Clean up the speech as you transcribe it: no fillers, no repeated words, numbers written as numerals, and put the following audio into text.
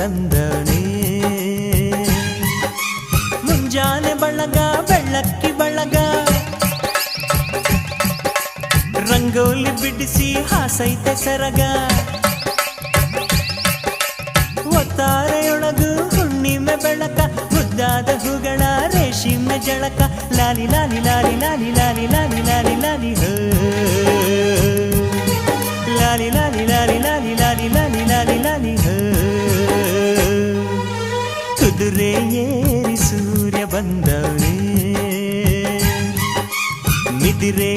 ತಂದವನೇ ಮುಂಜಾನೆ ಬಳಗ ಬೆಳ್ಳಕ್ಕಿ ಬಳಗ ರಂಗೋಲಿ ಬಿಡಿಸಿ ಹಾಸೈತೆ ಸರಗ ಒತ್ತಾರೆಯೊಳಗು ಹುಣ್ಣಿಮೆ ಬೆಳಕ ಮುದ್ದಾದ ಹೂಗಳ ರೇಷ್ಮೆ ಜಳಕ ಲಾಲಿ ಲಾಲಿ ಲಾಲಿ ಲಾಲಿ ಲಾಲಿ ಲಾಲಿ ಲಾಲಿ ಲಾಲಿ ಹೋ ಲಾಲಿ ಲಾಲಿ ಲಾಲಿ ಲಾಲಿ ಲಾಲಿ ಲಾಲಿ ಲಾಲಿ ಲಾಲಿ ಹೋ ಕುದುರೆ ಏರಿ ಸೂರ್ಯ ಬಂದವನೇ ಮಿದಿರೆ